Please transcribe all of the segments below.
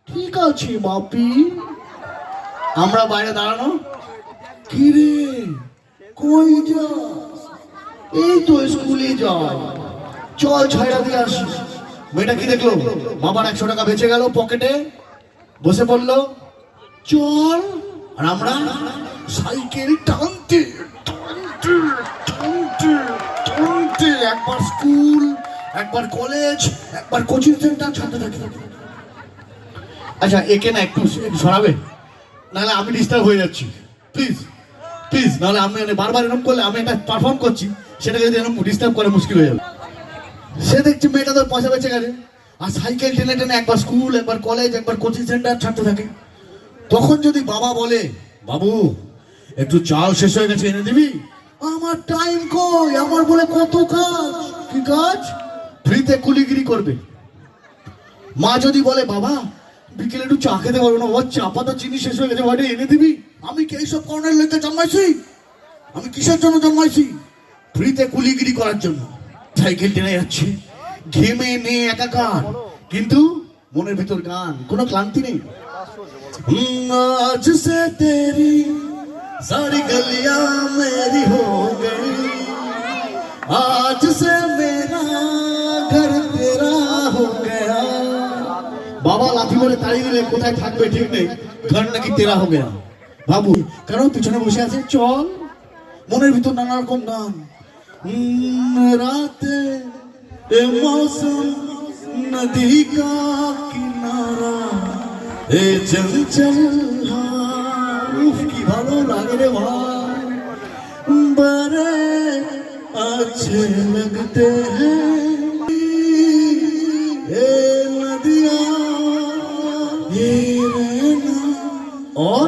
ঠিক আছে বাপি। আমরা বাইরে দাঁড়ানো, কি রে কই যাস? এই তো স্কুলে যাই, চল ছয়টা দিয়ে আসি। মেয়েটা কি দেখলো, বাবার 100 টাকা বেঁচে গেল পকেটে, বসে পড়লো চল। আর আমরা সাইকেল টানতে টানতে টানতে টানতে একবার স্কুল, একবার কলেজ, একবার কোচিং সেন্টার ছাড়তে থাকি। আচ্ছা একে না একটু সরাবে, নাহলে আমি ডিস্টার্ব হয়ে যাচ্ছি। প্লিজ প্লিজ, নাহলে আমি বারবার এরকম করলে, আমি একটা পারফর্ম করছি, সেটাকে যদি এরকম ডিস্টার্ব করে মুশকিল হয়ে যাবে। সে দেখছি মেয়েটা তোর পয়সা বেঁচে গেছে, আর সাইকেল টেনে টেনে একবার স্কুল, একবার কলেজ, একবার কোচিং সেন্টার ছাড়তে থাকে। তখন যদি বাবা বলে, বাবু একটু চাল শেষ হয়ে গেছে এনে দিবি, আমার টাইম কই, আমার বলে কত কাজ। কি কাজ? ফ্রিতে কুলিগিরি করবে। মা যদি বলে, বাবা বিকেলে একটু চা খেতে পারবো না, বাবা চাপা তো চিনি শেষ হয়ে গেছে, বাড়ি এনে দিবি। আমি কি এইসব কর্নার লেতে জন্মাইছি? আমি কিসের জন্য জন্মাইছি? ফ্রিতে কুলিগিরি করার জন্য। সাইকেল টেনে যাচ্ছে, ঘেমে নিয়ে একাকার, কিন্তু মনের ভিতর গান, কোনো ক্লান্তি নেই। আজ সে তেরি সারি গলিয়াं मेरी हो गई, आज से मेरा घर तेरा हो गया। বাবা লাঠি বলে তাড়িয়ে দিলে কোথায় থাকবে ঠিক নেই, ঘর নাকি তেরা हो गया। বাবু কারণ পিছনে বসে আছে, চল। মনের ভিতর নানা রকম গান। রাতে এ মৌসুম নদী কা কিনারা, এ চঞ্চল উফ কি ভালো লাগে রে ভাই, বড়ে अच्छे लगते हैं ये नदियाँ ये रहना। और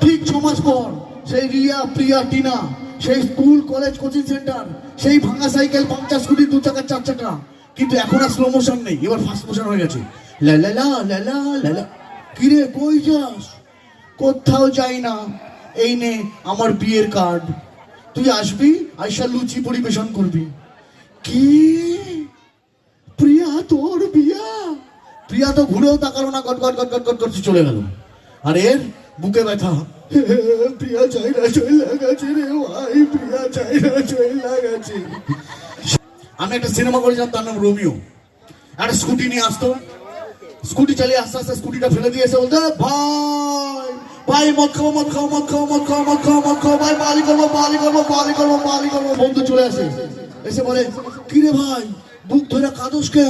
ঠিক 6 মাস পর সেই রিয়া, প্রিয়া, টিনা, সেই স্কুল কলেজ কোচিং সেন্টার, সেই ভাঙা সাইকেল, পাংচার স্কুটি, 2 চাকা 4 চাকা, কিন্তু এখন আর স্লো মোশন নেই, এবার ফাস্ট মোশন হয়ে গেছে। লা লা লা লা লা লা লা। কিরে কই যাস? কোথাও যাই না, এই নে আমার বিয়ের কার্ড, তুই আসবি, আইসা লুচি পরিবেশন করবি। কি প্রিয়া তোর বিয়া? প্রিয়া তো ঘুরেও তাকালো না, goat goat goat goat goat করতে চলে গেল। আর এর বুকে ব্যথা, প্রিয়া চাইনা চলে গেছে রে ভাই, প্রিয়া চাইনা চলে গেছে। আমি একটা সিনেমা করেছিলাম, তার নাম রোমিও। একটা স্কুটি নিয়ে আসতো, স্কুটি চালিয়ে আস্তে আস্তে স্কুটিটা ফেলে দিয়ে এসে বলতো, ভাই ভাই মদ খাও মদ খাও মদ খাও মদ খাও মদ খাও মদ খাও, ভাই বালি করবো বালি করবো বালি করবো বালি করবো। বন্ধু চলে আসে, এসে বলে, কিরে ভাই বুক ধরে কাঁদোস কে?